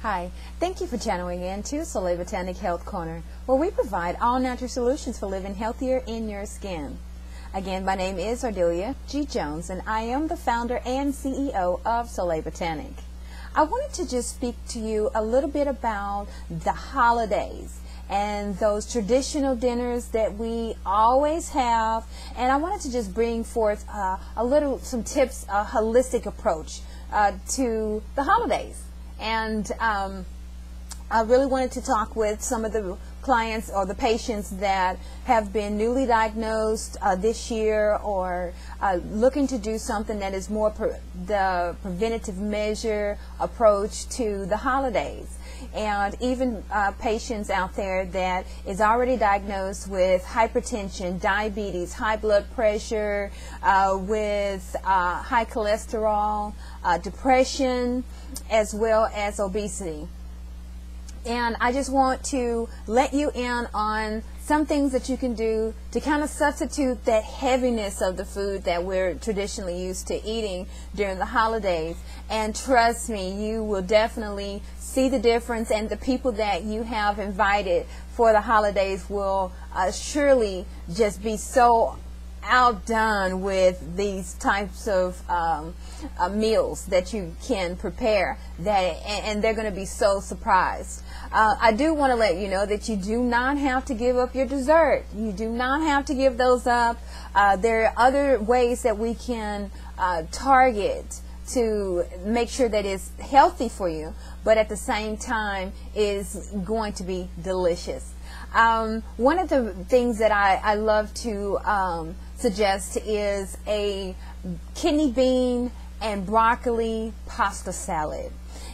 Hi, thank you for channeling in to Soleil Botanic Health Corner, where we provide all natural solutions for living healthier in your skin. Again, my name is Ardelia G. Jones, and I am the founder and CEO of Soleil Botanic. I wanted to just speak to you a little bit about the holidays and those traditional dinners that we always have, and I wanted to just bring forth some tips, a holistic approach to the holidays. And I really wanted to talk with some of the clients or the patients that have been newly diagnosed this year, or looking to do something that is more the preventative measure approach to the holidays. And even patients out there that is already diagnosed with hypertension, diabetes, high blood pressure, with high cholesterol, depression, as well as obesity. And I just want to let you in on some things that you can do to kind of substitute that heaviness of the food that we're traditionally used to eating during the holidays. And trust me, you will definitely see the difference, and the people that you have invited for the holidays will surely just be so outdone with these types of meals that you can prepare, and they're going to be so surprised. I do want to let you know that you do not have to give up your dessert. You do not have to give those up. There are other ways that we can target to make sure that it's healthy for you, but at the same time is going to be delicious. One of the things that I love to suggest is a kidney bean and broccoli pasta salad.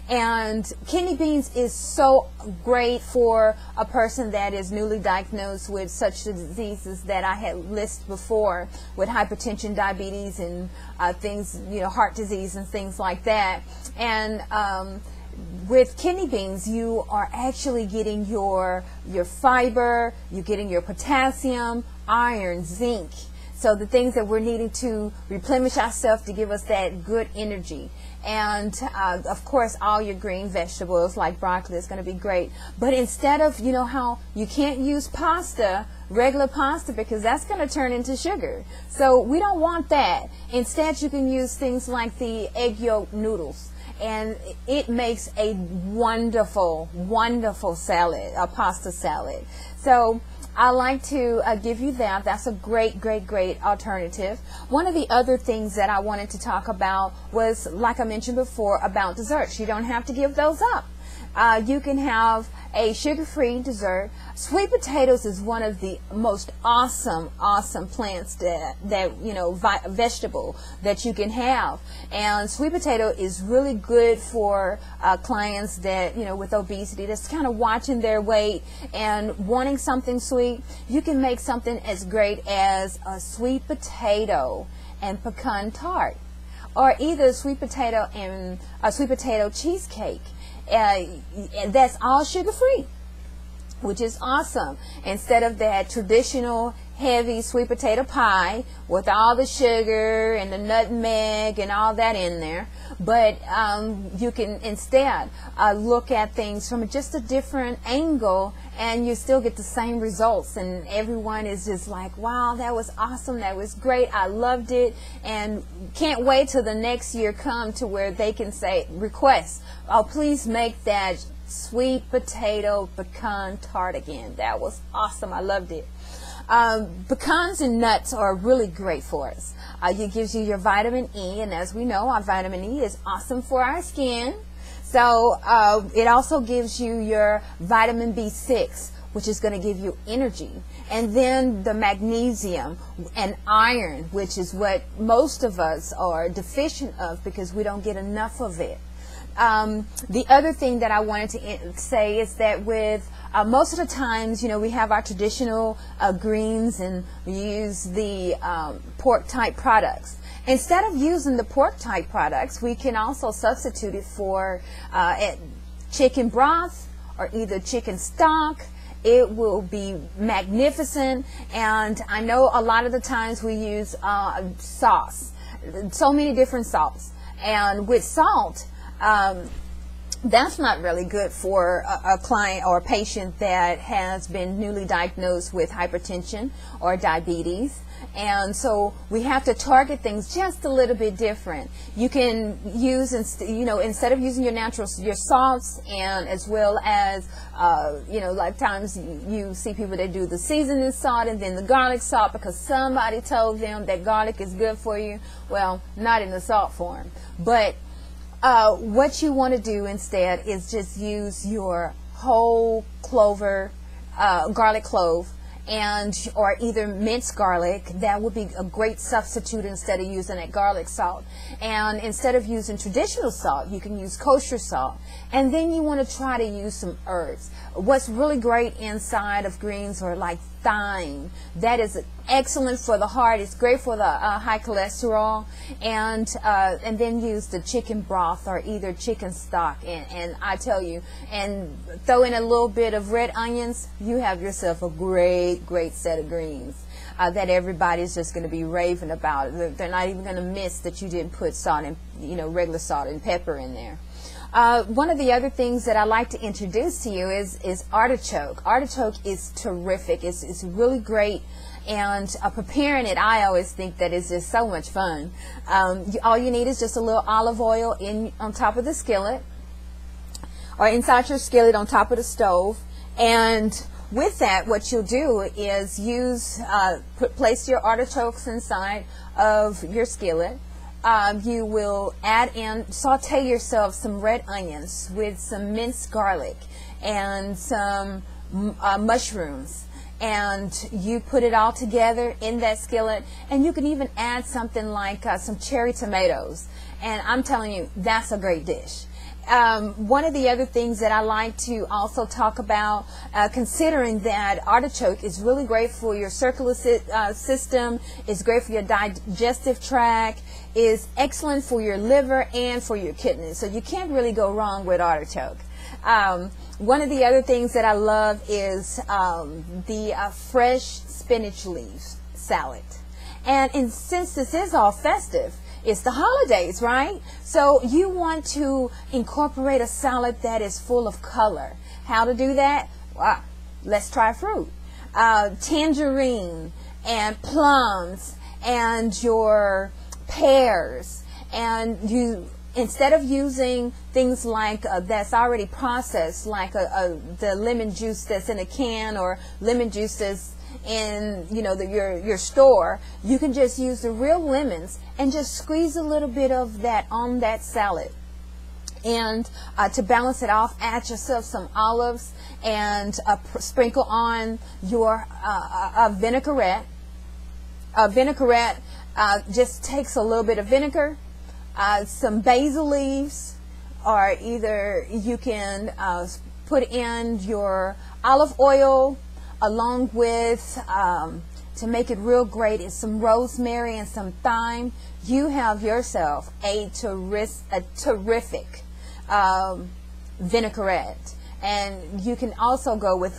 And kidney beans is so great for a person that is newly diagnosed with such diseases that I had listed before, with hypertension, diabetes, and things, heart disease and things like that. And with kidney beans, you are actually getting your fiber, you're getting your potassium, iron, zinc. So the things that we're needing to replenish ourselves to give us that good energy. And of course, all your green vegetables like broccoli is going to be great. But instead of, how you can't use pasta, regular pasta, because that's going to turn into sugar. So we don't want that. Instead, you can use things like the egg yolk noodles. And it makes a wonderful, wonderful salad, a pasta salad. So I like to give you that. That's a great, great, great alternative. One of the other things that I wanted to talk about was, like I mentioned before, about desserts. You don't have to give those up. You can have a sugar-free dessert. Sweet potatoes is one of the most awesome plants vegetable that you can have. And sweet potato is really good for clients that, with obesity, that's kind of watching their weight and wanting something sweet. You can make something as great as a sweet potato and pecan tart, or either sweet potato and a sweet potato cheesecake. And that's all sugar-free, which is awesome. Instead of that traditional heavy sweet potato pie with all the sugar and the nutmeg and all that in there, but you can instead look at things from just a different angle, and you still get the same results, and everyone is just like, wow, that was awesome, that was great, I loved it, and can't wait till the next year come to where they can say, request, oh, please make that sweet potato pecan tart again. That was awesome, I loved it. Pecans and nuts are really great for us. It gives you your vitamin E, and as we know, our vitamin E is awesome for our skin. So it also gives you your vitamin B6, which is going to give you energy. And then the magnesium and iron, which is what most of us are deficient of because we don't get enough of it. The other thing that I wanted to say is that with most of the times, we have our traditional greens, and we use the pork type products. Instead of using the pork type products, we can also substitute it for chicken broth or either chicken stock. It will be magnificent. And I know a lot of the times we use sauce, so many different salts. And with salt, that's not really good for a client or a patient that has been newly diagnosed with hypertension or diabetes. And so we have to target things just a little bit different. You can use, instead of using your salts, and as well as, like times you see people that do the seasoning salt and then the garlic salt because somebody told them that garlic is good for you. Well, not in the salt form. But what you want to do instead is just use your whole garlic clove, or either minced garlic. That would be a great substitute instead of using that garlic salt. And instead of using traditional salt, you can use kosher salt. And then you want to try to use some herbs. What's really great inside of greens are like thyme. That is excellent for the heart. It's great for the high cholesterol. And then use the chicken broth or either chicken stock. And I tell you, and throw in a little bit of red onions, you have yourself a great set of greens that everybody's just going to be raving about. They're not even going to miss that you didn't put salt and regular salt and pepper in there. One of the other things that I like to introduce to you is artichoke. Artichoke is terrific. It's really great, and preparing it, I always think that it's just so much fun. All you need is just a little olive oil on top of the skillet, or inside your skillet on top of the stove. And with that, what you'll do is place your artichokes inside of your skillet. You will saute yourself some red onions with some minced garlic and some mushrooms, and you put it all together in that skillet. And you can even add something like some cherry tomatoes, and I'm telling you, that's a great dish. One of the other things that I like to also talk about, considering that artichoke is really great for your circulatory system, is great for your digestive tract, is excellent for your liver and for your kidneys. So you can't really go wrong with artichoke. One of the other things that I love is the fresh spinach leaves salad. And since this is all festive, it's the holidays, right? So you want to incorporate a salad that is full of color. How to do that? Well, let's try fruit. Tangerine and plums and your pears. And you, instead of using things like that's already processed, like the lemon juice that's in a can or lemon juice that's in your store, you can just use the real lemons and just squeeze a little bit of that on that salad. And to balance it off, add yourself some olives and sprinkle on your vinaigrette. Vinaigrette just takes a little bit of vinegar, some basil leaves, or either you can put in your olive oil along with, to make it real great, is some rosemary and some thyme. You have yourself a terrific vinaigrette. And you can also go with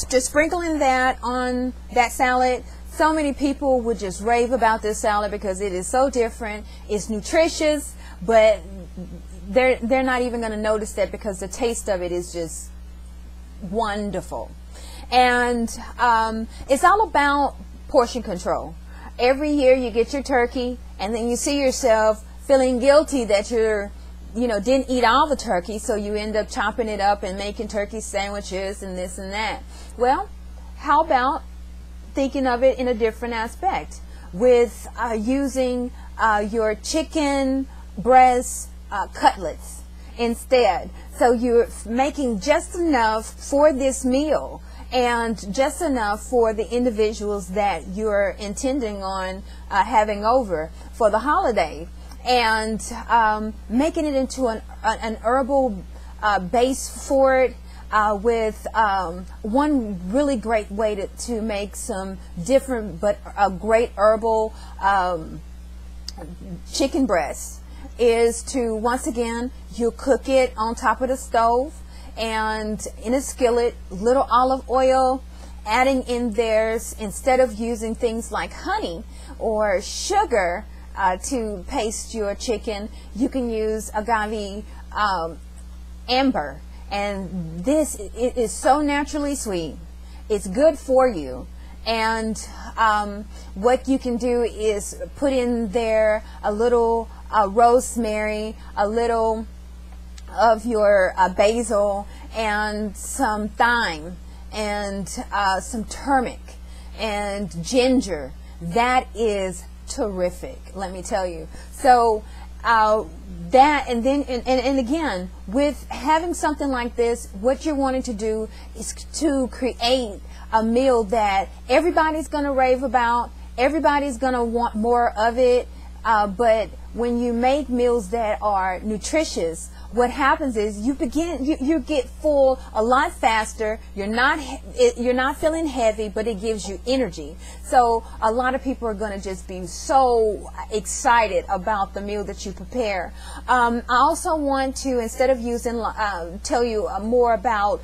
just sprinkling that on that salad. So many people would just rave about this salad because it is so different. It's nutritious, but they're not even going to notice that because the taste of it is just wonderful. And it's all about portion control. Every year you get your turkey, and then you see yourself feeling guilty that didn't eat all the turkey, so you end up chopping it up and making turkey sandwiches and this and that. Well, how about thinking of it in a different aspect with using your chicken breast cutlets instead. So you're making just enough for this meal and just enough for the individuals that you're intending on having over for the holiday, and making it into an herbal base for it, with one really great way to make some different but a great herbal chicken breast is to, once again, you cook it on top of the stove and in a skillet, little olive oil, adding in theirs, instead of using things like honey or sugar, to paste your chicken. You can use agave amber, and this it is so naturally sweet. It's good for you. And what you can do is put in there a little rosemary, a little of your basil, and some thyme, and some turmeric, and ginger. That is terrific, let me tell you. So that, and then and again, with having something like this, what you're wanting to do is to create a meal that everybody's going to rave about, everybody's going to want more of it, but when you make meals that are nutritious, what happens is you get full a lot faster. You're not feeling heavy, but it gives you energy. So a lot of people are going to just be so excited about the meal that you prepare. I also want to, instead of using, tell you more about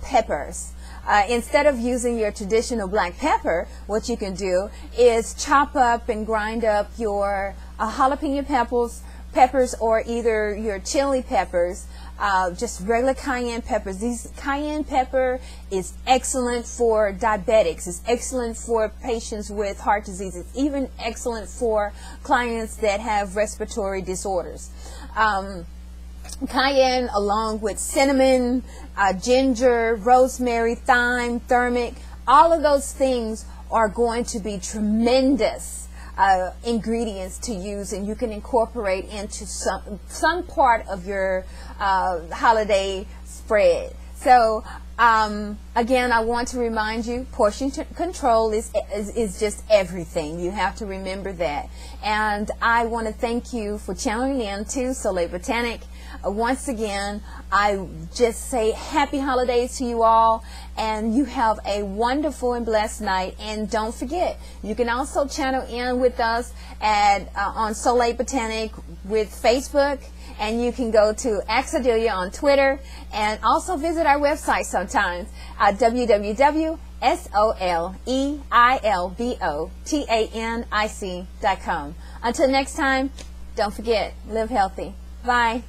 peppers. Instead of using your traditional black pepper, what you can do is chop up and grind up your jalapeno peppers, or either your chili peppers, just regular cayenne peppers. These cayenne pepper is excellent for diabetics. It's excellent for patients with heart disease. It's even excellent for clients that have respiratory disorders. Cayenne, along with cinnamon, ginger, rosemary, thyme, turmeric, all of those things are going to be tremendous ingredients to use, and you can incorporate into some part of your holiday spread. So again, I want to remind you, portion control is just everything. You have to remember that. And I want to thank you for channeling in to Soleil Botanic. Once again, I just say happy holidays to you all, and you have a wonderful and blessed night. And don't forget, you can also channel in with us at on Soleil Botanic with Facebook, and you can go to AskArdelia on Twitter, and also visit our website sometimes at www.soleilbotanic.com. Until next time, don't forget, live healthy. Bye.